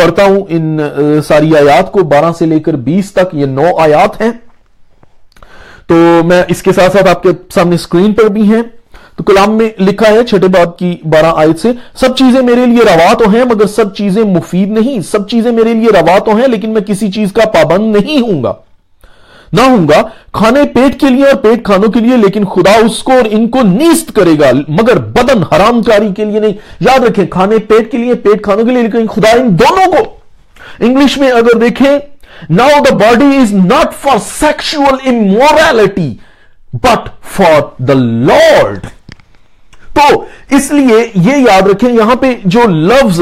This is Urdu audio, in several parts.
پڑھتا ہوں ان ساری آیات کو 12 سے لے کر 20 تک. یہ 9 آیات ہیں, تو میں اس کے ساتھ ساتھ آپ کے سامنے اسکرین پر بھی ہیں. تو کلام میں لکھا ہے چھٹے باب کی 12 آیت سے, سب چیزیں میرے لیے روا تو ہیں مگر سب چیزیں مفید نہیں. سب چیزیں میرے لیے روا تو ہیں لیکن میں کسی چیز کا پابند نہیں ہوں گا کھانے پیٹ کے لیے اور پیٹ کھانوں کے لیے, لیکن خدا اس کو اور ان کو نیست کرے گا مگر بدن حرام کاری کے لیے نہیں. یاد رکھیں, کھانے پیٹ کے لیے, پیٹ کھانوں کے لیے, لیکن خدا ان دونوں کو. انگلش میں اگر دیکھیں, now the body is not for sexual immorality but for the Lord. تو اس لیے یہ یاد رکھیں, یہاں پہ جو لفظ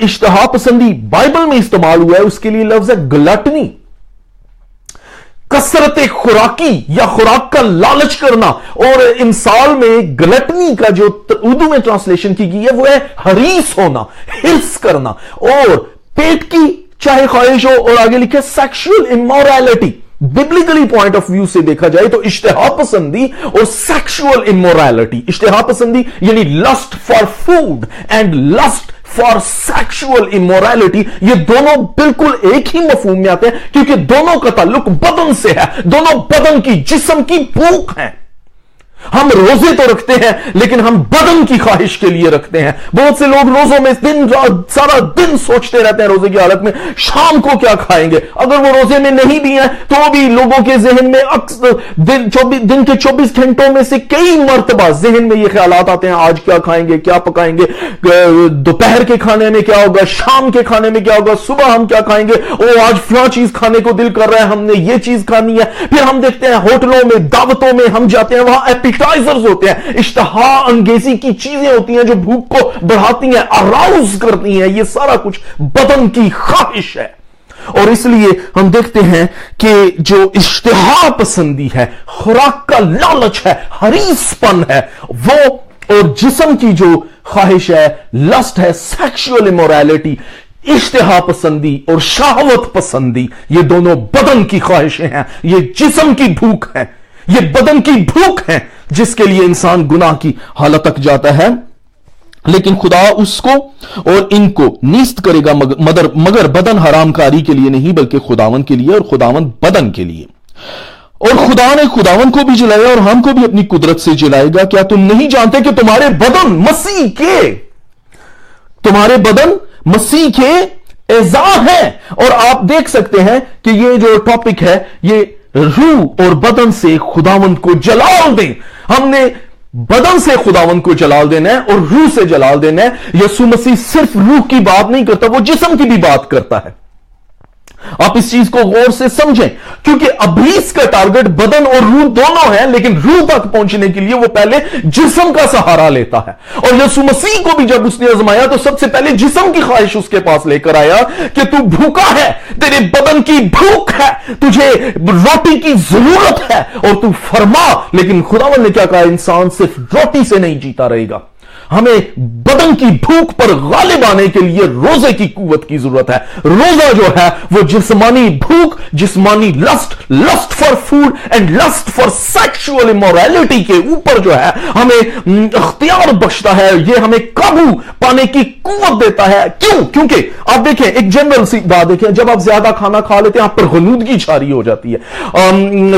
اشتہا پسندی بائبل میں استعمال ہوا ہے اس کے لیے لفظ ہے گلٹنی, کثرت خوراکی یا خوراک کا لالچ کرنا. اور امثال میں گلٹنی کا جو اردو میں ٹرانسلیشن کی گئی ہے وہ ہے حریص ہونا, حرص کرنا, اور پیٹ کی چاہے خواہش ہو, اور آگے لکھے سیکشل امورالٹی. ببلیکلی پوائنٹ آف ویو سے دیکھا جائے تو اشتہا پسندی اور سیکشل امورالٹی, اشتہا پسندی یعنی lust for food and lust for sexual immorality, یہ دونوں بالکل ایک ہی مفہوم میں آتے ہیں کیونکہ دونوں کا تعلق بدن سے ہے, دونوں بدن کی, جسم کی بھوک ہے. ہم روزے تو رکھتے ہیں لیکن ہم بدن کی خواہش کے لیے رکھتے ہیں. بہت سے لوگ روزوں میں دن رات سارا دن سوچتے رہتے ہیں روزے کی حالت میں شام کو کیا کھائیں گے. اگر وہ روزے میں نہیں بھی ہیں تو بھی لوگوں کے ذہن میں دن کے 24 گھنٹوں میں سے کئی مرتبہ ذہن میں یہ خیالات آتے ہیں, آج کیا کھائیں گے, کیا پکائیں گے, دوپہر کے کھانے میں کیا ہوگا, شام کے کھانے میں کیا ہوگا, صبح ہم کیا کھائیں گے, آج فلاں چیز کھانے کو دل کر رہا ہے, ہم نے یہ چیز کھانی ہے. پھر ہم دیکھتے ہیں ہوٹلوں میں, دعوتوں میں ہم جاتے ہیں, وہاں ایپیٹائزرز ہوتے ہیں, اشتہا انگیزی کی چیزیں ہوتی ہیں جو بھوک کو بڑھاتی ہیں, اراؤز کرتی ہیں. یہ سارا کچھ بدن کی خواہش ہے. اور اس لیے ہم دیکھتے ہیں کہ جو اشتہا پسندی ہے, خوراک کا لالچ ہے, حریص پن ہے وہ, اور جسم کی جو خواہش ہے, لسٹ ہے, سیکشل امورالٹی, اشتہا پسندی اور شہوت پسندی, یہ دونوں بدن کی خواہشیں ہیں, یہ جسم کی بھوک ہے, یہ بدن کی بھوک ہے جس کے لیے انسان گناہ کی حالت تک جاتا ہے. لیکن خدا اس کو اور ان کو نیست کرے گا مگر بدن حرام کاری کے لیے نہیں بلکہ خداوند کے لیے, اور خداوند بدن کے لیے. اور خدا نے خداوند کو بھی جلایا اور ہم کو بھی اپنی قدرت سے جلائے گا. کیا تم نہیں جانتے کہ تمہارے بدن مسیح کے اعضاء ہیں؟ اور آپ دیکھ سکتے ہیں کہ یہ جو ٹاپک ہے یہ روح اور بدن سے خداوند کو جلال دیں. ہم نے بدن سے خداوند کو جلال دینا ہے اور روح سے جلال دینا ہے. یسوع مسیح صرف روح کی بات نہیں کرتا, وہ جسم کی بھی بات کرتا ہے. آپ اس چیز کو غور سے سمجھیں کیونکہ ابلیس کا ٹارگٹ بدن اور روح دونوں ہیں, لیکن روح تک پہنچنے کے لیے وہ پہلے جسم کا سہارا لیتا ہے. اور یسوع مسیح کو بھی جب اس نے آزمایا تو سب سے پہلے جسم کی خواہش اس کے پاس لے کر آیا کہ تو بھوکا ہے, تیرے بدن کی بھوک ہے, تجھے روٹی کی ضرورت ہے, اور تو فرما. لیکن خداوند نے کیا کہا, انسان صرف روٹی سے نہیں جیتا رہے گا, ہمیں بدن کی بھوک پر غالب آنے کے لیے روزے کی قوت کی ضرورت ہے. روزہ جو ہے وہ جسمانی بھوک, جسمانی lust for food and lust for sexual immorality کے اوپر جو ہے ہمیں اختیار بخشتا ہے, یہ ہمیں قابو پانے کی قوت دیتا ہے. کیوں؟ کیونکہ آپ دیکھیں ایک جنرل سی بات دیکھیں, جب آپ زیادہ کھانا کھا لیتے ہیں آپ پر غنودگی چھاری ہو جاتی ہے,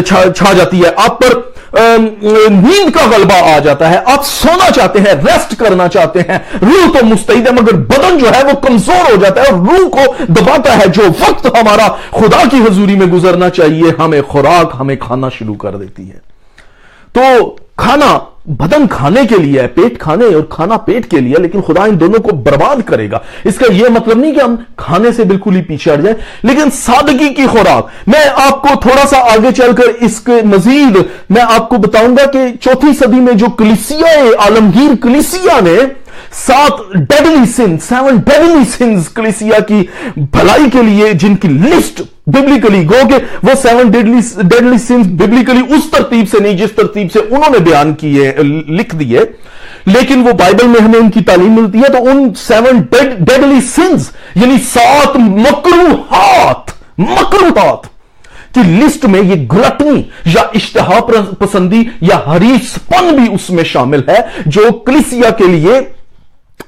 چھا جاتی ہے, آپ پر نیند کا غلبہ آ جاتا ہے, آپ سونا چاہتے ہیں, ریسٹ کرنا چاہتے ہیں. روح تو مستعد ہے مگر بدن جو ہے وہ کمزور ہو جاتا ہے اور روح کو دباتا ہے. جو وقت ہمارا خدا کی حضوری میں گزرنا چاہیے, ہمیں خوراک ہمیں کھانا شروع کر دیتی ہے. تو کھانا بدن کھانے کے لیے ہے, پیٹ کھانے اور کھانا پیٹ کے لیے, لیکن خدا ان دونوں کو برباد کرے گا. اس کا یہ مطلب نہیں کہ ہم کھانے سے بالکل ہی پیچھے ہٹ جائیں, لیکن سادگی کی خوراک. میں آپ کو تھوڑا سا آگے چل کر اس کے مزید میں آپ کو بتاؤں گا کہ 4ویں صدی میں جو کلیسیا عالمگیر کلیسیا نے 7 ڈیڈلی سنز کلیسیا کی بھلائی کے لیے جن کی لسٹ ببلیکلی گو کہ وہ 7 ڈیڈلی سنز ببلیکلی اس ترتیب سے نہیں جس ترتیب سے انہوں نے بیان کیے, لکھ دیے, لیکن وہ بائبل میں ہمیں ان کی تعلیم ملتی ہے. تو ان 7 ڈیڈلی سنز یعنی 7 مکروہات کی لسٹ میں یہ گلٹنی یا اشتہا پسندی یا حریص پن بھی اس میں شامل ہے, جو کلیسیا کے لیے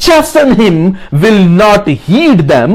chasten him will not heed them,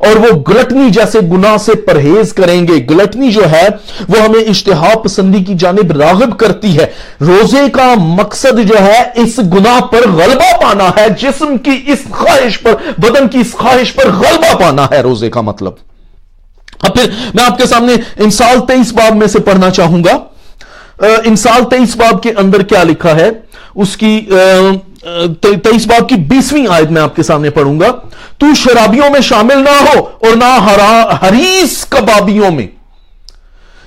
اور وہ گلٹنی جیسے گناہ سے پرہیز کریں گے. گلٹنی جو ہے وہ ہمیں اشتہا پسندی کی جانب راغب کرتی ہے. روزے کا مقصد جو ہے اس گناہ پر غلبہ پانا ہے, جسم کی اس خواہش پر, بدن کی اس خواہش پر غلبہ پانا ہے روزے کا مطلب. اب پھر میں آپ کے سامنے انسال 23 باب میں سے پڑھنا چاہوں گا. انسال 23 باب کے اندر کیا لکھا ہے, اس کی 23 باب کی 20ویں آیت میں آپ کے سامنے پڑھوں گا. تو شرابیوں میں شامل نہ ہو اور نہ حریص کبابیوں میں.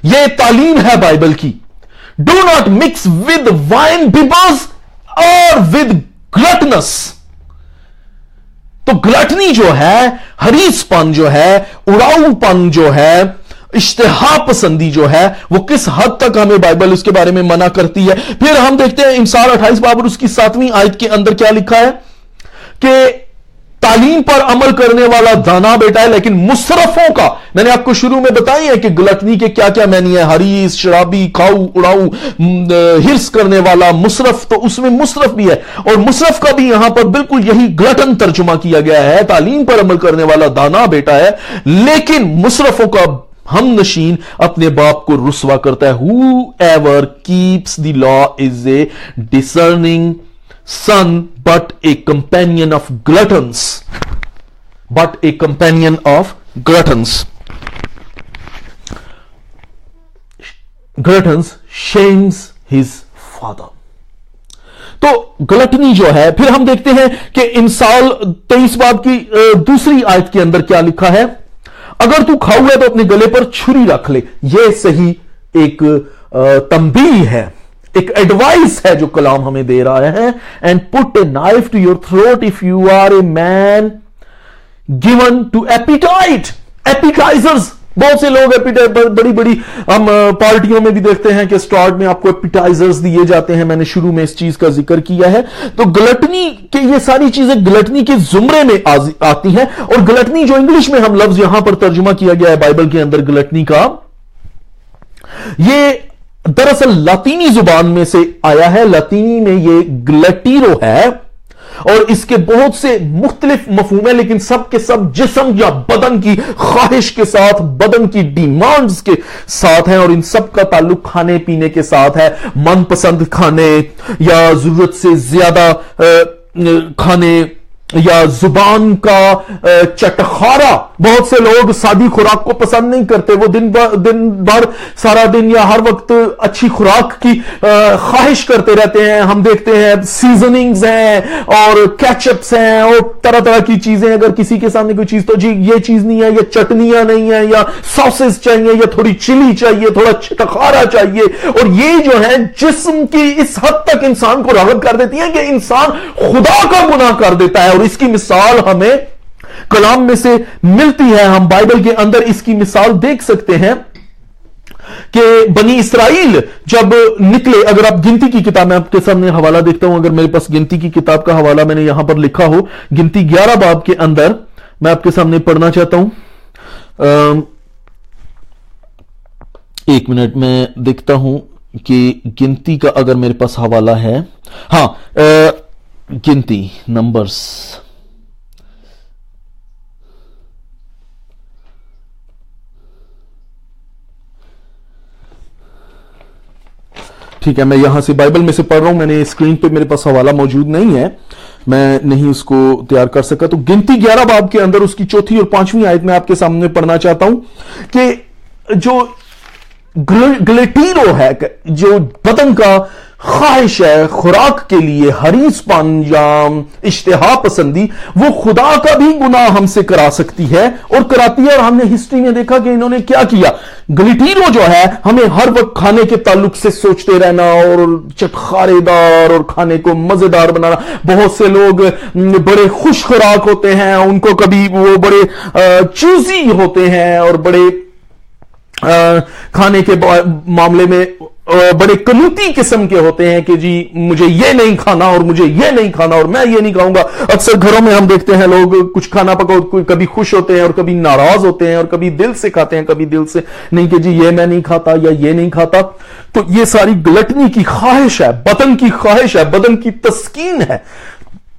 یہ تعلیم ہے بائبل کی. ڈو ناٹ مکس ود وائن بیبرز اور ود گلٹنس. تو گلٹنی جو ہے, حریص پن جو ہے, اڑاؤ پن جو ہے, اشتہا پسندی جو ہے, وہ کس حد تک ہمیں بائبل اس کے بارے میں منع کرتی ہے. پھر ہم دیکھتے ہیں انسال 28 باب اور اس کی 7ویں آیت کے اندر کیا لکھا ہے کہ تعلیم پر عمل کرنے والا دانا بیٹا ہے, لیکن مصرفوں کا, میں نے آپ کو شروع میں بتائی ہے کہ گلٹنی کے کیا کیا معنی ہے, حریص, شرابی, کھاؤ, اڑاؤ, ہرس کرنے والا, مصرف, تو اس میں مصرف بھی ہے, اور مصرف کا بھی یہاں پر بالکل یہی گلٹن ترجمہ کیا گیا ہے. تعلیم پر عمل کرنے والا دانا بیٹا ہے, لیکن مصرفوں کا ہم نشین اپنے باپ کو رسوا کرتا ہے. Whoever keeps the law is a discerning son, but a companion of gluttons. But a companion of gluttons. Gluttons shames his father. تو گلٹنی جو ہے, پھر ہم دیکھتے ہیں کہ انسال 23 باب کی دوسری آیت کے اندر کیا لکھا ہے, اگر تو کھاؤ ہے تو اپنے گلے پر چھری رکھ لے. یہ صحیح ایک تنبیہ ہے, ایک ایڈوائس ہے جو کلام ہمیں دے رہا ہے. And put a knife to your throat if you are a man given to appetite. Appetizers, بہت سے لوگ بڑی بڑی ہم پارٹیوں میں بھی دیکھتے ہیں کہ سٹارٹ میں آپ کو ایپیٹائزرز دیے جاتے ہیں. میں نے شروع میں اس چیز کا ذکر کیا ہے. تو گلٹنی کے یہ ساری چیزیں گلٹنی کے زمرے میں آتی ہیں. اور گلٹنی جو انگلش میں ہم لفظ یہاں پر ترجمہ کیا گیا ہے بائبل کے اندر گلٹنی کا, یہ دراصل لاطینی زبان میں سے آیا ہے. لاطینی میں یہ گلٹیرو ہے, اور اس کے بہت سے مختلف مفہوم ہیں, لیکن سب کے سب جسم یا بدن کی خواہش کے ساتھ, بدن کی ڈیمانڈز کے ساتھ ہیں, اور ان سب کا تعلق کھانے پینے کے ساتھ ہے. من پسند کھانے, یا ضرورت سے زیادہ کھانے, یا زبان کا چٹخارا. بہت سے لوگ سادی خوراک کو پسند نہیں کرتے, وہ دن بھر سارا دن یا ہر وقت اچھی خوراک کی خواہش کرتے رہتے ہیں. ہم دیکھتے ہیں سیزننگز ہیں اور کیچپس ہیں اور طرح طرح کی چیزیں. اگر کسی کے سامنے کوئی چیز, تو جی یہ چیز نہیں ہے, یا چٹنیاں نہیں ہیں, یا ساسز چاہیے, یا تھوڑی چلی چاہیے, تھوڑا چٹخارا چاہیے. اور یہ جو ہے جسم کی اس حد تک انسان کو راغب کر دیتی ہے کہ انسان خدا کا گناہ کر دیتا ہے. اور اس کی مثال ہمیں کلام میں سے ملتی ہے. ہم بائبل کے اندر اس کی مثال دیکھ سکتے ہیں کہ بنی اسرائیل جب نکلے, اگر آپ گنتی کی کتاب میں آپ کے سامنے حوالہ دیکھتا ہوں, اگر میرے پاس گنتی کی کتاب کا حوالہ میں نے یہاں پر لکھا ہو, گنتی 11 باب کے اندر میں آپ کے سامنے پڑھنا چاہتا ہوں. ایک منٹ میں دیکھتا ہوں کہ گنتی کا اگر میرے پاس حوالہ ہے. ہاں, گنتی نمبرز, ٹھیک ہے, میں یہاں سے بائبل میں سے پڑھ رہا ہوں. میں نے اسکرین پہ میرے پاس حوالہ موجود نہیں ہے, میں نہیں اس کو تیار کر سکا. تو گنتی 11 باب کے اندر اس کی 4 اور 5ویں آیت میں آپ کے سامنے پڑھنا چاہتا ہوں کہ جو گلیٹیرو ہے, جو بدن کا خواہش ہے خوراک کے لیے, حریص پن یا اشتہا پسندی, وہ خدا کا بھی گناہ ہم سے کرا سکتی ہے اور کراتی ہے. اور ہم نے ہسٹری میں دیکھا کہ انہوں نے کیا کیا. گلیٹیرو جو ہے ہمیں ہر وقت کھانے کے تعلق سے سوچتے رہنا اور چٹخارے دار اور کھانے کو مزیدار بنانا. بہت سے لوگ بڑے خوش خوراک ہوتے ہیں, ان کو کبھی وہ بڑے چوزی ہوتے ہیں اور بڑے کھانے کے معاملے میں بڑے کنوتی قسم کے ہوتے ہیں کہ جی مجھے یہ نہیں کھانا اور مجھے یہ نہیں کھانا اور میں یہ نہیں کھاؤں گا. اکثر گھروں میں ہم دیکھتے ہیں لوگ کچھ کھانا پکاؤ, کبھی خوش ہوتے ہیں اور کبھی ناراض ہوتے ہیں, اور کبھی دل سے کھاتے ہیں, کبھی دل سے نہیں کہ جی یہ میں نہیں کھاتا یا یہ نہیں کھاتا. تو یہ ساری گلٹنی کی خواہش ہے, بدن کی خواہش ہے, بدن کی تسکین ہے.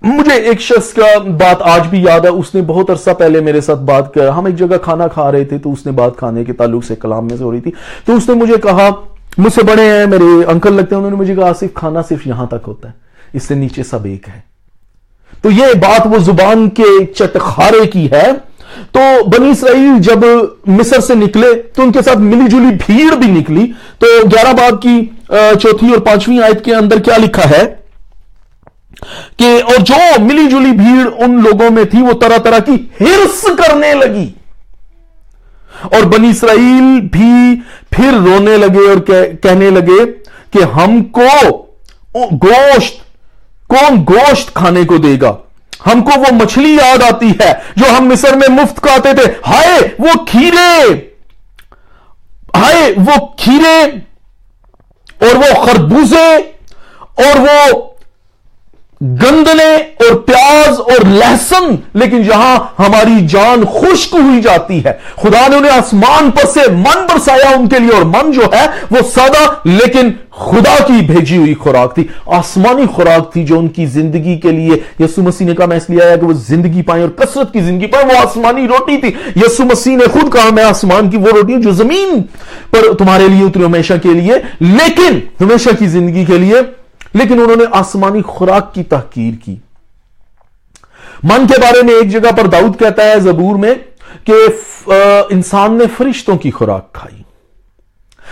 مجھے ایک شخص کا بات آج بھی یاد ہے، اس نے بہت عرصہ پہلے میرے ساتھ بات کر، ہم ایک جگہ کھانا کھا رہے تھے، تو اس نے بات کھانے کے تعلق سے کلام میں سے ہو رہی تھی، تو اس نے مجھے کہا، مجھ سے بڑے ہیں، میرے انکل لگتے ہیں، انہوں نے مجھے کہا صرف کھانا صرف یہاں تک ہوتا ہے، اس سے نیچے سب ایک ہے۔ تو یہ بات وہ زبان کے چٹخارے کی ہے۔ تو بنی اسرائیل جب مصر سے نکلے تو ان کے ساتھ ملی جلی بھیڑ بھی نکلی۔ تو 11 باب کی 4 اور 5 آیت کے اندر کیا لکھا ہے کہ اور جو ملی جلی بھیڑ ان لوگوں میں تھی وہ طرح طرح کی ہرس کرنے لگی، اور بنی اسرائیل بھی پھر رونے لگے اور کہنے لگے کہ ہم کو کون گوشت کھانے کو دے گا؟ ہم کو وہ مچھلی یاد آتی ہے جو ہم مصر میں مفت کھاتے تھے، ہائے وہ کھیرے اور وہ خربوزے اور وہ گندنے اور پیاز اور لہسن، لیکن جہاں ہماری جان خشک ہوئی جاتی ہے۔ خدا نے انہیں آسمان پر سے من برسایا ان کے لیے، اور من جو ہے وہ سادہ لیکن خدا کی بھیجی ہوئی خوراک تھی، آسمانی خوراک تھی جو ان کی زندگی کے لیے یسوع مسیح نے کہا میں اس لیے آیا کہ وہ زندگی پائیں اور کثرت کی زندگی پائیں۔ وہ آسمانی روٹی تھی۔ یسوع مسیح نے خود کہا میں آسمان کی وہ روٹی ہوں جو زمین پر تمہارے لیے اتری ہمیشہ کے لیے، لیکن ہمیشہ کی زندگی کے لیے، لیکن انہوں نے آسمانی خوراک کی تحقیر کی۔ من کے بارے میں ایک جگہ پر داؤد کہتا ہے زبور میں کہ انسان نے فرشتوں کی خوراک کھائی۔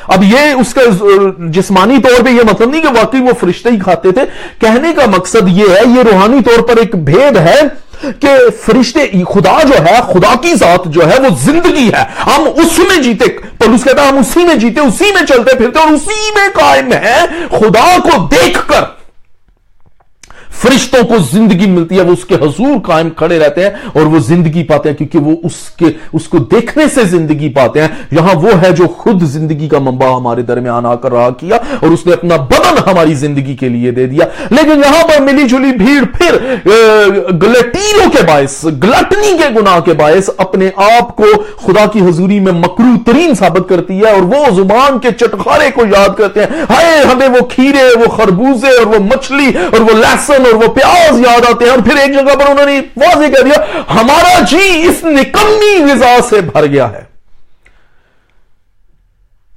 اب یہ اس کا جسمانی طور پہ یہ مطلب نہیں کہ واقعی وہ فرشتے ہی کھاتے تھے، کہنے کا مقصد یہ ہے، یہ روحانی طور پر ایک بھید ہے کہ فرشتے، خدا جو ہے، خدا کی ذات جو ہے وہ زندگی ہے، ہم اس میں جیتے، پولس کہتا ہے ہم اسی میں جیتے، اسی میں چلتے پھرتے اور اسی میں قائم ہیں۔ خدا کو دیکھ کر فرشتوں کو زندگی ملتی ہے، وہ اس کے حضور قائم کھڑے رہتے ہیں اور وہ زندگی پاتے ہیں، کیونکہ وہ اس کو دیکھنے سے زندگی پاتے ہیں۔ یہاں وہ ہے جو خود زندگی کا منبع ہمارے درمیان آ کر رہا کیا، اور اس نے اپنا بدن ہماری زندگی کے لیے دے دیا۔ لیکن یہاں پر ملی جلی بھیڑ پھر گلٹیروں کے باعث، گلٹنی کے گناہ کے باعث اپنے آپ کو خدا کی حضوری میں مکروہ ترین ثابت کرتی ہے، اور وہ زبان کے چٹخارے کو یاد کرتے ہیں، ہائے ہمیں وہ کھیرے، وہ خربوزے اور وہ مچھلی اور وہ لہسن اور وہ پیاز یاد آتے ہیں۔ اور پھر ایک جگہ پر انہوں نے واضح کہہ دیا ہمارا جی اس نکمی غذا سے بھر گیا ہے۔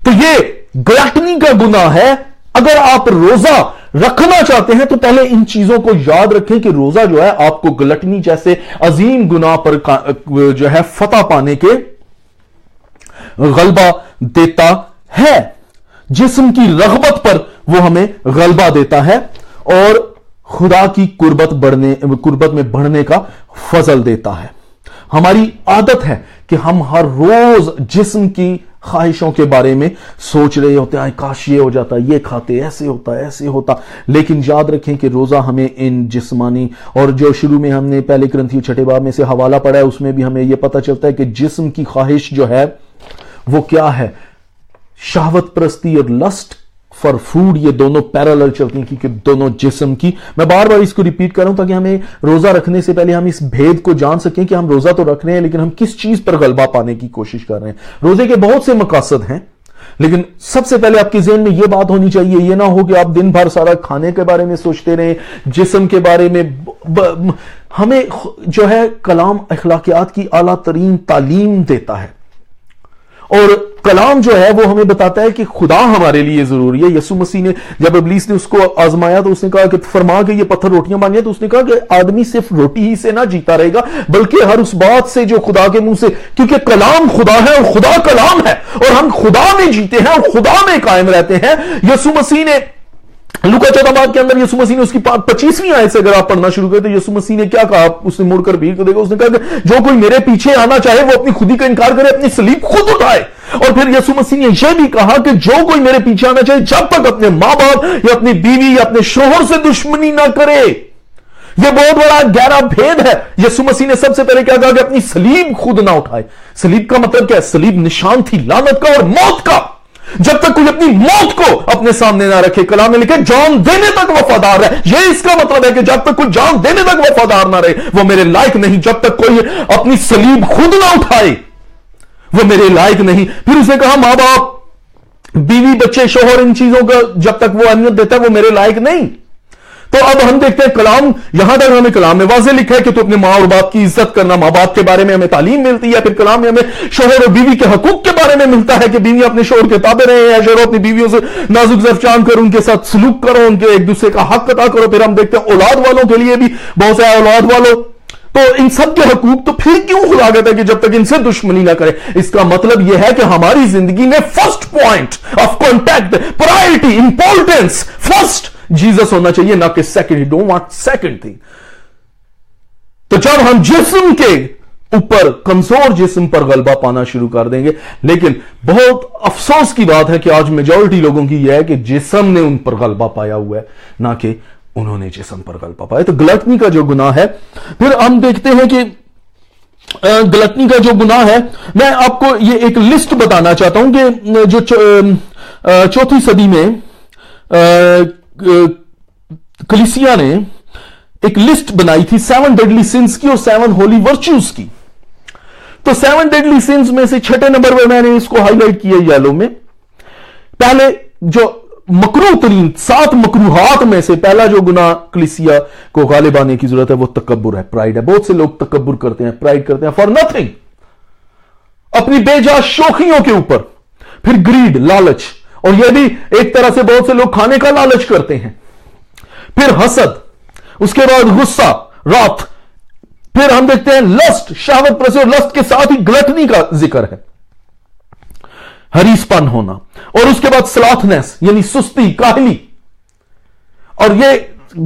تو یہ گلٹنی کا گناہ ہے۔ اگر آپ روزہ رکھنا چاہتے ہیں تو پہلے ان چیزوں کو یاد رکھیں کہ روزہ جو ہے آپ کو گلٹنی جیسے عظیم گناہ پر جو ہے فتح پانے کے غلبہ دیتا ہے۔ جسم کی رغبت پر وہ ہمیں غلبہ دیتا ہے اور خدا کی قربت میں بڑھنے کا فضل دیتا ہے۔ ہماری عادت ہے کہ ہم ہر روز جسم کی خواہشوں کے بارے میں سوچ رہے ہوتے ہیں، کاش یہ ہو جاتا، یہ کھاتے، ایسے ہوتا، لیکن یاد رکھیں کہ روزہ ہمیں ان جسمانی، اور جو شروع میں ہم نے پہلے کرنتھیوں 6 باب میں سے حوالہ پڑھا ہے اس میں بھی ہمیں یہ پتہ چلتا ہے کہ جسم کی خواہش جو ہے وہ کیا ہے، شہوت پرستی اور لسٹ فار فوڈ، یہ دونوں پیرالل چلتی ہیں کیونکہ دونوں جسم کی۔ میں بار بار اس کو ریپیٹ کر رہا ہوں تاکہ ہمیں روزہ رکھنے سے پہلے ہم اس بھید کو جان سکیں کہ ہم روزہ تو رکھ رہے ہیں لیکن ہم کس چیز پر غلبہ پانے کی کوشش کر رہے ہیں۔ روزے کے بہت سے مقاصد ہیں، لیکن سب سے پہلے آپ کے ذہن میں یہ بات ہونی چاہیے، یہ نہ ہو کہ آپ دن بھر سارا کھانے کے بارے میں سوچتے رہیں، جسم کے بارے میں۔ ہمیں جو ہے کلام اخلاقیات کی اعلیٰ ترین تعلیم دیتا ہے، اور کلام جو ہے وہ ہمیں بتاتا ہے کہ خدا ہمارے لیے ضروری ہے۔ یسوع مسیح نے جب ابلیس نے اس کو آزمایا تو اس نے کہا کہ فرما کہ یہ پتھر روٹیاں بن جائیں، تو اس نے کہا کہ آدمی صرف روٹی ہی سے نہ جیتا رہے گا بلکہ ہر اس بات سے جو خدا کے منہ سے، کیونکہ کلام خدا ہے اور خدا کلام ہے، اور ہم خدا میں جیتے ہیں اور خدا میں قائم رہتے ہیں۔ یسوع مسیح نے لوکا 14 باب کے اندر یسوع مسیح نے اس کی 25ویں آیت سے اگر آپ پڑھنا شروع کریں تو یسوع مسیح نے کیا کہا، اس نے مڑ کر بھیڑ کو دیکھا، اس نے کہا کہ جو کوئی میرے پیچھے آنا چاہے وہ اپنی خودی کا انکار کرے، اپنی صلیب خود اٹھائے۔ اور پھر یسوع مسیح نے یہ بھی کہا کہ جو کوئی میرے پیچھے آنا چاہے جب تک اپنے ماں باپ یا اپنی بیوی یا اپنے شوہر سے دشمنی نہ کرے۔ یہ بہت بڑا گہرا بھید ہے۔ یسوع مسیح نے سب سے پہلے کیا کہا کہ اپنی صلیب خود نہ اٹھائے۔ صلیب کا مطلب کیا ہے؟ صلیب نشان تھی لعنت کا اور موت کا۔ جب تک کوئی اپنی موت کو اپنے سامنے نہ رکھے، کلام میں لکھے جان دینے تک وفادار ہے، یہ اس کا مطلب ہے کہ جب تک کوئی جان دینے تک وفادار نہ رہے وہ میرے لائق نہیں۔ جب تک کوئی اپنی صلیب خود نہ اٹھائے وہ میرے لائق نہیں۔ پھر اسے کہا ماں باپ، بیوی، بچے، شوہر، ان چیزوں کا جب تک وہ اہمیت دیتا ہے وہ میرے لائق نہیں۔ تو اب ہم دیکھتے ہیں کلام، یہاں تک ہمیں کلام میں واضح لکھا ہے کہ تو اپنے ماں اور باپ کی عزت کرنا، ماں باپ کے بارے میں ہمیں تعلیم ملتی ہے. پھر کلام میں ہمیں شوہر اور بیوی کے حقوق کے بارے میں ملتا ہے کہ بیوی اپنے شوہر کے تابع رہے ہیں، شوہر اپنی بیویوں سے نازک زرفشان کرو، ان کے ساتھ سلوک کرو، ان کے ایک دوسرے کا حق عطا کرو. پھر ہم دیکھتے ہیں اولاد والوں کے لیے بھی بہت سے اولاد والوں، تو ان سب کے حقوق. تو پھر کیوں خدا کہتا ہے کہ جب تک ان سے دشمنی نہ کرے؟ اس کا مطلب یہ ہے کہ ہماری زندگی میں first point of contact, priority, importance, first Jesus ہونا چاہیے، نہ کہ second. You don't want second thing. تو جب ہم جسم کے اوپر، کمزور جسم پر غلبہ پانا شروع کر دیں گے، لیکن بہت افسوس کی بات ہے کہ آج میجورٹی لوگوں کی یہ ہے کہ جسم نے ان پر غلبہ پایا ہوا ہے، نہ کہ انہوں نے جسم پر غلبہ پایا. تو گلٹنی کا جو گناہ ہے، پھر ہم دیکھتے ہیں کہ گلٹنی کا جو گناہ ہے، میں آپ کو یہ ایک لسٹ بتانا چاہتا ہوں کہ جو چوتھی صدی میں کلیسیا نے ایک لسٹ بنائی تھی 7 ڈیڈلی سنس کی اور 7 ہولی ورچوز کی. تو 7 ڈیڈلی سنس میں سے 6 نمبر پر میں نے اس کو ہائی لائٹ کیا یلو میں. پہلے جو مکروہ ترین 7 مکروہات میں سے پہلا جو گناہ کلیسیا کو غالب آنے کی ضرورت ہے وہ تکبر ہے، پرائیڈ ہے. بہت سے لوگ تکبر کرتے ہیں، پرائیڈ کرتے ہیں فار نتھنگ، اپنی بے جا شوخیوں کے اوپر. پھر گریڈ، لالچ، اور یہ بھی ایک طرح سے بہت سے لوگ کھانے کا لالچ کرتے ہیں. پھر حسد، اس کے بعد غصہ، رات. پھر ہم دیکھتے ہیں لسٹ، شہوت پرستی، اور لسٹ کے ساتھ ہی گلٹنی کا ذکر ہے، حریص پن ہونا. اور اس کے بعد سلاتھنس یعنی سستی، کاہلی. اور یہ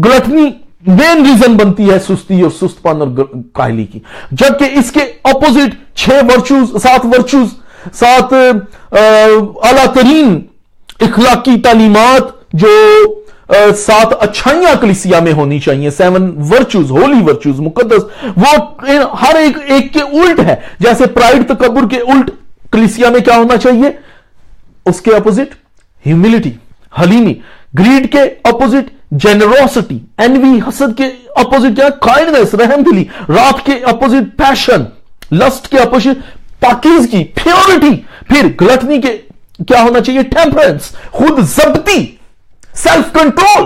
گلٹنی مین ریزن بنتی ہے سستی اور سست پن اور کاہلی کی. جبکہ اس کے اپوزٹ 7 ورچوز، 7 اعلیٰ ترین اخلاقی تعلیمات، جو 7 اچھائیاں کلیسیا میں ہونی چاہیے، 7 ورچوز، ہولی ورچوز، مقدس، وہ ہر ایک کے الٹ ہے. جیسے پرائیڈ، تکبر کے الٹ کلیسیا میں کیا ہونا چاہیے؟ اس کے اپوزٹ ہیوملٹی، حلیمی. گریڈ کے اپوزٹ جنروسٹی، انوی، حسد کے اپوزٹ کیا؟ کائنڈنس، رحم دلی. رات کے اپوزٹ پیشن، لسٹ کے اپوزٹ پاکیزگی، پیورٹی. پھر گلٹنی کے کیا ہونا چاہیے؟ ٹیمپرنس، خود ضبطی، سیلف کنٹرول.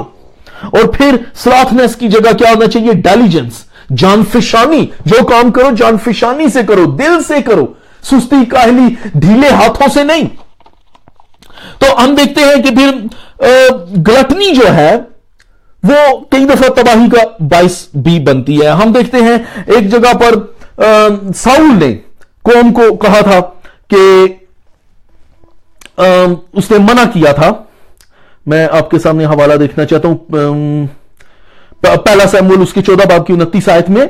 اور پھر سلاتھنس کی جگہ کیا ہونا چاہیے؟ ڈیلیجنس، جان فشانی. جو کام کرو جان فشانی سے کرو، دل سے کرو، سستی، کاہلی، ڈھیلے ہاتھوں سے نہیں. تو ہم دیکھتے ہیں کہ پھر گلٹنی جو ہے وہ کئی دفعہ تباہی کا باعث بھی بنتی ہے. ہم دیکھتے ہیں ایک جگہ پر ساؤل نے قوم کو کہا تھا کہ اس نے منع کیا تھا. میں آپ کے سامنے حوالہ دیکھنا چاہتا ہوں، پہلا سیموئیل اس کی 14 باب کی 29 آیت میں،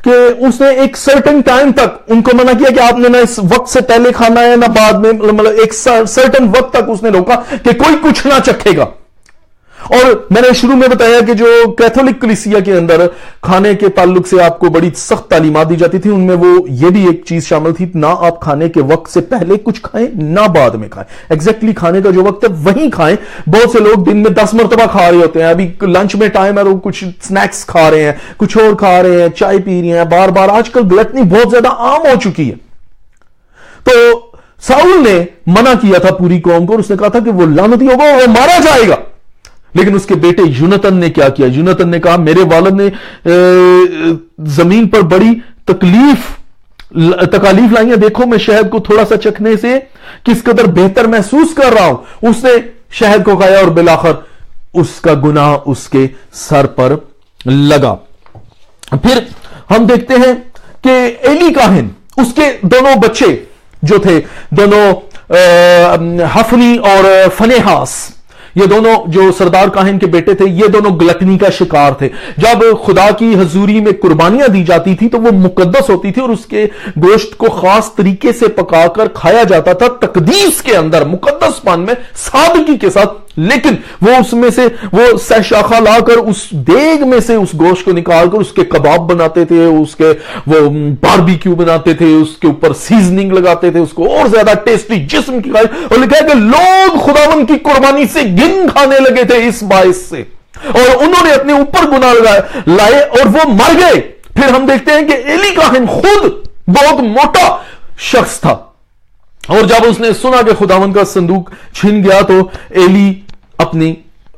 کہ اس نے ایک سرٹن ٹائم تک ان کو منع کیا کہ آپ نے نہ اس وقت سے پہلے کھانا ہے نہ بعد میں، مطلب ایک سرٹن وقت تک اس نے روکا کہ کوئی کچھ نہ چکھے گا. اور میں نے شروع میں بتایا کہ جو کیتھولک کلیسیا کے اندر کھانے کے تعلق سے آپ کو بڑی سخت تعلیمات دی جاتی تھی، ان میں وہ یہ بھی ایک چیز شامل تھی، نہ آپ کھانے کے وقت سے پہلے کچھ کھائیں نہ بعد میں کھائیں، ایگزیکٹلی کھانے کا جو وقت ہے وہیں کھائیں. بہت سے لوگ دن میں 10 مرتبہ کھا رہے ہوتے ہیں، ابھی لنچ میں ٹائم ہے تو کچھ سنیکس کھا رہے ہیں، کچھ اور کھا رہے ہیں، چائے پی رہے ہیں بار بار. آج کل گلٹنی بہت زیادہ عام ہو چکی ہے. تو ساؤل نے منع کیا تھا پوری قوم کو، اور اس نے کہا تھا کہ وہ لعنتی ہوگا، وہ مارا جائے گا. لیکن اس کے بیٹے یونتن نے کیا کیا؟ یونتن نے کہا میرے والد نے زمین پر بڑی تکالیف لائی ہیں، دیکھو میں شہد کو تھوڑا سا چکھنے سے کس قدر بہتر محسوس کر رہا ہوں. اس نے شہد کو کھایا اور بالآخر اس کا گناہ اس کے سر پر لگا. پھر ہم دیکھتے ہیں کہ ایلی کاہن، اس کے دونوں بچے جو تھے، دونوں حفنی اور فنیحاس، یہ دونوں جو سردار کاہن کے بیٹے تھے، یہ دونوں گلٹنی کا شکار تھے. جب خدا کی حضوری میں قربانیاں دی جاتی تھی تو وہ مقدس ہوتی تھی اور اس کے گوشت کو خاص طریقے سے پکا کر کھایا جاتا تھا، تقدیس کے اندر، مقدس پن میں، سادگی کے ساتھ. لیکن وہ اس میں سے وہ سہ شاخہ لا کر اس دیگ میں سے اس گوشت کو نکال کر اس کے کباب بناتے تھے، اس کے وہ باربیکیو بناتے تھے، اس کے اوپر سیزننگ لگاتے تھے، اس کو اور زیادہ ٹیسٹی جسم کی کھائی. اور لکھا ہے کہ لوگ خداوند کی قربانی سے گن کھانے لگے تھے اس باعث سے، اور انہوں نے اپنے اوپر گناہ لائے اور وہ مر گئے. پھر ہم دیکھتے ہیں کہ ایلی کاہن خود بہت موٹا شخص تھا، اور جب اس نے سنا کہ خداوند کا صندوق چھن گیا تو ایلی اپنی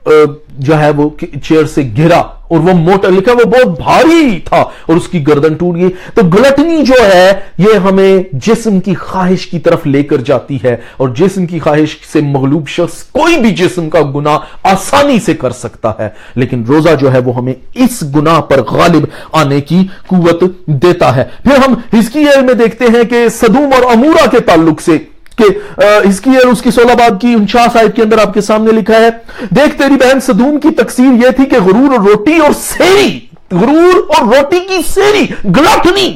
جو ہے وہ چیئر سے گرا اور وہ موٹا, لکھا وہ بہت بھاری تھا اور اس کی گردن ٹوٹ گئی. تو گلٹنی جو ہے یہ ہمیں جسم کی خواہش کی طرف لے کر جاتی ہے, اور جسم کی خواہش سے مغلوب شخص کوئی بھی جسم کا گناہ آسانی سے کر سکتا ہے, لیکن روزہ جو ہے وہ ہمیں اس گناہ پر غالب آنے کی قوت دیتا ہے. پھر ہم حزقیل میں دیکھتے ہیں کہ سدوم اور عمورہ کے تعلق سے, کہ حزقیل اس کی 16 باب کی 49 آیت کے اندر آپ کے سامنے لکھا ہے, دیکھ تیری بہن سدوم کی تقصیر یہ تھی کہ غرور اور روٹی اور سیری, غرور اور روٹی کی سیری, گلٹنی,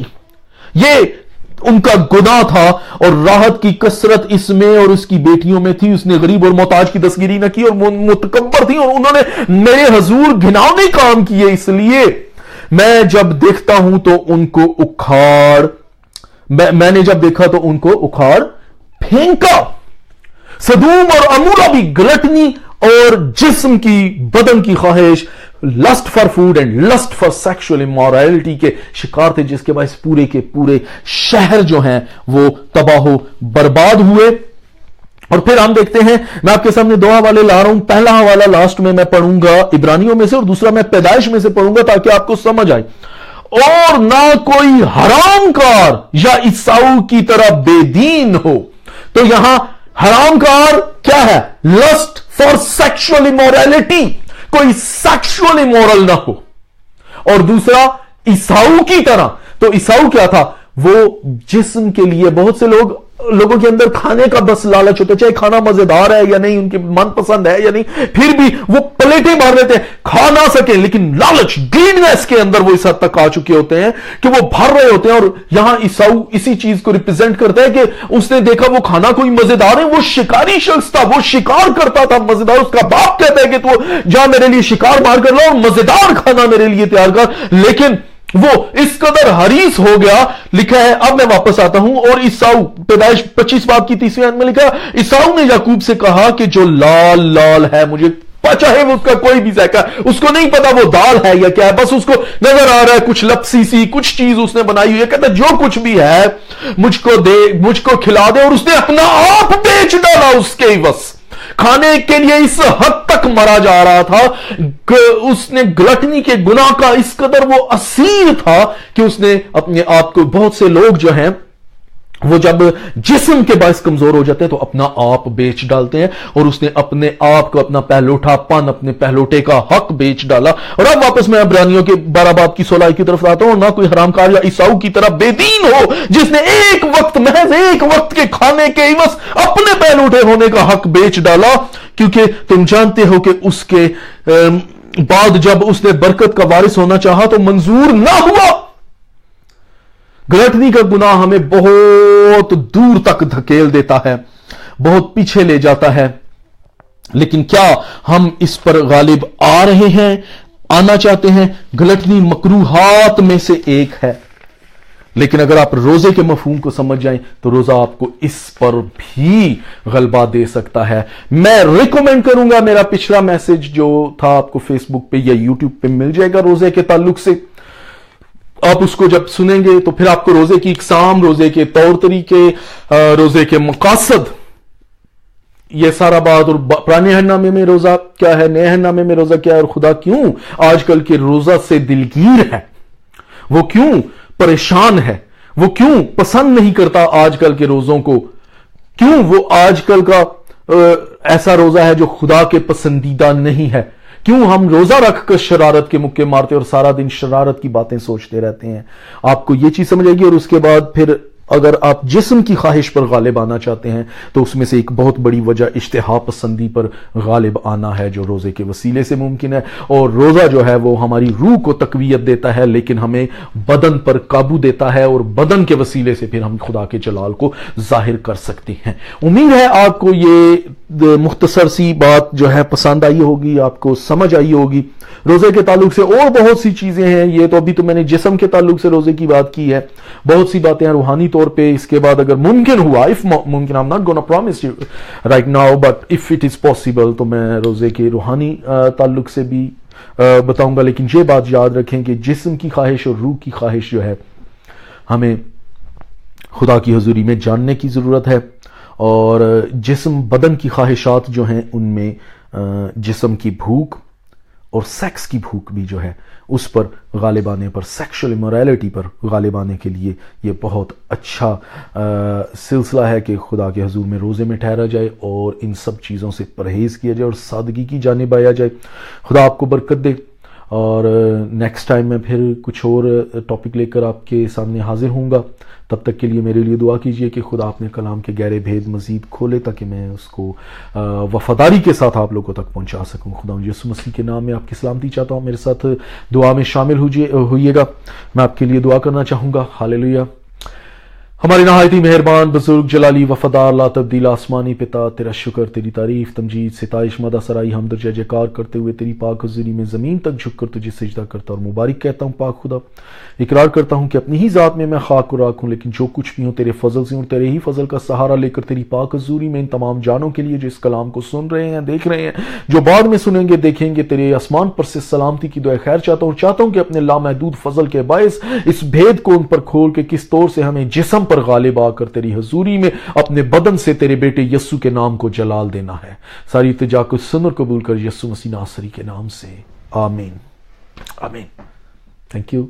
یہ ان کا گناہ تھا, اور راحت کی کثرت اس میں اور اس کی بیٹیوں میں تھی. اس نے غریب اور محتاج کی دستگیری نہ کی, اور متکبر تھی, اور انہوں نے میرے حضور گھناؤنے کام کیے, اس لیے میں جب دیکھتا ہوں تو ان کو اکھاڑ, میں نے جب دیکھا تو ان کو اکھاڑ پھینکا. سدوم اور عمورہ بھی گلٹنی اور جسم کی, بدن کی خواہش, lust for food and lust for sexual immorality کے شکار تھے, جس کے باعث پورے کے پورے شہر جو ہیں وہ تباہ و برباد ہوئے. اور پھر ہم دیکھتے ہیں, میں آپ کے سامنے 2 حوالے لا رہا ہوں. پہلا حوالہ لاسٹ میں پڑھوں گا عبرانیوں میں سے, اور دوسرا میں پیدائش میں سے پڑھوں گا تاکہ آپ کو سمجھ آئے. اور نہ کوئی حرام کار یا عیساؤ کی طرح بے دین ہو. تو یہاں حرام کار کیا ہے؟ لسٹ فار سیکشل امورالٹی, کوئی سیکشل امورل نہ ہو. اور دوسرا عیساؤ کی طرح, تو عیساؤ کیا تھا؟ وہ جسم کے لیے, بہت سے لوگوں کے اندر کھانے کا بس لالچ ہوتا ہے, چاہے کھانا مزیدار ہے یا نہیں, ان کے من پسند ہے یا نہیں, پھر بھی وہ پلیٹیں بھر لیتے ہیں, کھا نہ سکیں, لیکن لالچ, گریڈنس کے اندر وہ اس حد تک آ چکے ہوتے ہیں کہ وہ بھر رہے ہوتے ہیں. اور یہاں عیساؤ اسی چیز کو ریپرزینٹ کرتا ہے کہ اس نے دیکھا وہ کھانا کوئی مزیدار ہے, وہ شکاری شخص تھا, وہ شکار کرتا تھا مزیدار. اس کا باپ کہتا ہے کہ تو جا میرے لیے شکار مار کر لاؤ اور مزیدار کھانا میرے لیے تیار کر, لیکن وہ اس قدر حریص ہو گیا. لکھا ہے, اب میں واپس آتا ہوں, اور عیساؤ, پیدائش 25 باب کی 30ویں آیت میں لکھا, عیساؤ نے یعقوب سے کہا کہ جو لال لال ہے, مجھے چاہے وہ اس کا کوئی بھی ذائقہ, اس کو نہیں پتا وہ دال ہے یا کیا ہے, بس اس کو نظر آ رہا ہے کچھ لپسی سی کچھ چیز اس نے بنائی ہوئی ہے, کہتا جو کچھ بھی ہے مجھ کو دے, مجھ کو کھلا دے. اور اس نے اپنا آپ بیچ ڈالا اس کے عوض. کھانے کے لیے اس حد تک مرا جا رہا تھا, اس نے گلٹنی کے گناہ کا اس قدر وہ اسیر تھا کہ اس نے اپنے آپ کو, بہت سے لوگ جو ہیں وہ جب جسم کے باعث کمزور ہو جاتے ہیں تو اپنا آپ بیچ ڈالتے ہیں, اور اس نے اپنے آپ کو, اپنا پہلوٹا پن, اپنے پہلوٹے کا حق بیچ ڈالا. اور اب واپس میں عبرانیوں کے 12 باب کی 16 کی طرف آتا ہوں. نہ کوئی حرام کار یا عیساؤ کی طرح بے دین ہو, جس نے ایک وقت, محض ایک وقت کے کھانے کے عوض اپنے پہلوٹے ہونے کا حق بیچ ڈالا, کیونکہ تم جانتے ہو کہ اس کے بعد جب اس نے برکت کا وارث ہونا چاہا تو منظور نہ ہوا. گلٹنی کا گناہ ہمیں بہت دور تک دھکیل دیتا ہے, بہت پیچھے لے جاتا ہے, لیکن کیا ہم اس پر غالب آ رہے ہیں, آنا چاہتے ہیں؟ گلٹنی مکروہات میں سے ایک ہے, لیکن اگر آپ روزے کے مفہوم کو سمجھ جائیں تو روزہ آپ کو اس پر بھی غلبہ دے سکتا ہے. میں ریکومینڈ کروں گا, میرا پچھلا میسج جو تھا آپ کو فیس بک پہ یا یوٹیوب پہ مل جائے گا روزے کے تعلق سے, آپ اس کو جب سنیں گے تو پھر آپ کو روزے کی اقسام, روزے کے طور طریقے, روزے کے مقاصد, یہ سارا بات, اور پرانے عہد نامے میں روزہ کیا ہے, نئے عہد نامے میں روزہ کیا ہے, اور خدا کیوں آج کل کے روزہ سے دلگیر ہے, وہ کیوں پریشان ہے, وہ کیوں پسند نہیں کرتا آج کل کے روزوں کو, کیوں وہ آج کل کا ایسا روزہ ہے جو خدا کے پسندیدہ نہیں ہے, کیوں ہم روزہ رکھ کر شرارت کے مکے مارتے اور سارا دن شرارت کی باتیں سوچتے رہتے ہیں. آپ کو یہ چیز سمجھ آئے گی. اور اس کے بعد پھر اگر آپ جسم کی خواہش پر غالب آنا چاہتے ہیں تو اس میں سے ایک بہت بڑی وجہ اشتہا پسندی پر غالب آنا ہے, جو روزے کے وسیلے سے ممکن ہے. اور روزہ جو ہے وہ ہماری روح کو تقویت دیتا ہے, لیکن ہمیں بدن پر قابو دیتا ہے, اور بدن کے وسیلے سے پھر ہم خدا کے جلال کو ظاہر کر سکتے ہیں. امید ہے آپ کو یہ مختصر سی بات جو ہے پسند آئی ہوگی, آپ کو سمجھ آئی ہوگی. روزے کے تعلق سے اور بہت سی چیزیں ہیں, یہ تو ابھی تو میں نے جسم کے تعلق سے روزے کی بات کی ہے, بہت سی باتیں ہیں روحانی طور پہ. اس کے بعد اگر ممکن ہوا, if ممکن, I'm not gonna promise you right now, but if it is possible, تو میں روزے کے روحانی تعلق سے بھی بتاؤں گا. لیکن یہ بات یاد رکھیں کہ جسم کی خواہش اور روح کی خواہش جو ہے ہمیں خدا کی حضوری میں جاننے کی ضرورت ہے. اور جسم بدن کی خواہشات جو ہیں ان میں جسم کی بھوک اور سیکس کی بھوک بھی جو ہے اس پر غالب آنے پر، سیکشل امورالٹی پر غالب آنے کے لیے یہ بہت اچھا سلسلہ ہے کہ خدا کے حضور میں روزے میں ٹھہرا جائے اور ان سب چیزوں سے پرہیز کیا جائے اور سادگی کی جانب آیا جائے۔ خدا آپ کو برکت دے، اور نیکسٹ ٹائم میں پھر کچھ اور ٹاپک لے کر آپ کے سامنے حاضر ہوں گا۔ تب تک کے لیے میرے لیے دعا کیجئے کہ خدا اپنے کلام کے گہرے بھید مزید کھولے تاکہ میں اس کو وفاداری کے ساتھ آپ لوگوں تک پہنچا سکوں۔ خدا یسوع مسیح کے نام میں آپ کی سلامتی چاہتا ہوں، میرے ساتھ دعا میں شامل ہوئیے گا۔ میں آپ کے لیے دعا کرنا چاہوں گا۔ ہاللیلویہ۔ ہمارے نہایت ہی مہربان، بزرگ، جلالی، وفادار، لا تبدیل آسمانی پتا، تیرا شکر، تیری تعریف، تمجید، ستائش، مدح، سرائی، حمد، جے جے کار کرتے ہوئے تیری پاک حضوری میں زمین تک جھک کر تجھے سجدہ کرتا اور مبارک کہتا ہوں۔ پاک خدا، اقرار کرتا ہوں کہ اپنی ہی ذات میں خاک و راکھ ہوں، لیکن جو کچھ بھی ہوں تیرے فضل سے ہوں، تیرے ہی فضل کا سہارا لے کر تیری پاک حضوری میں ان تمام جانوں کے لیے جو اس کلام کو سن رہے ہیں، دیکھ رہے ہیں، جو بعد میں سنیں گے، دیکھیں گے، تیرے آسمان پر سے سلامتی کی دعائے خیر چاہتا ہوں۔ چاہتا ہوں کہ اپنے لامحدود فضل کے باعث اس بھید کو ان پر کھول کے کس طور سے ہمیں جسم پر غالب آ کر تیری حضوری میں اپنے بدن سے تیرے بیٹے یسوع کے نام کو جلال دینا ہے۔ ساری التجا کو سن اور قبول کر یسوع مسیح ناصری کے نام سے، آمین، آمین۔ Thank you.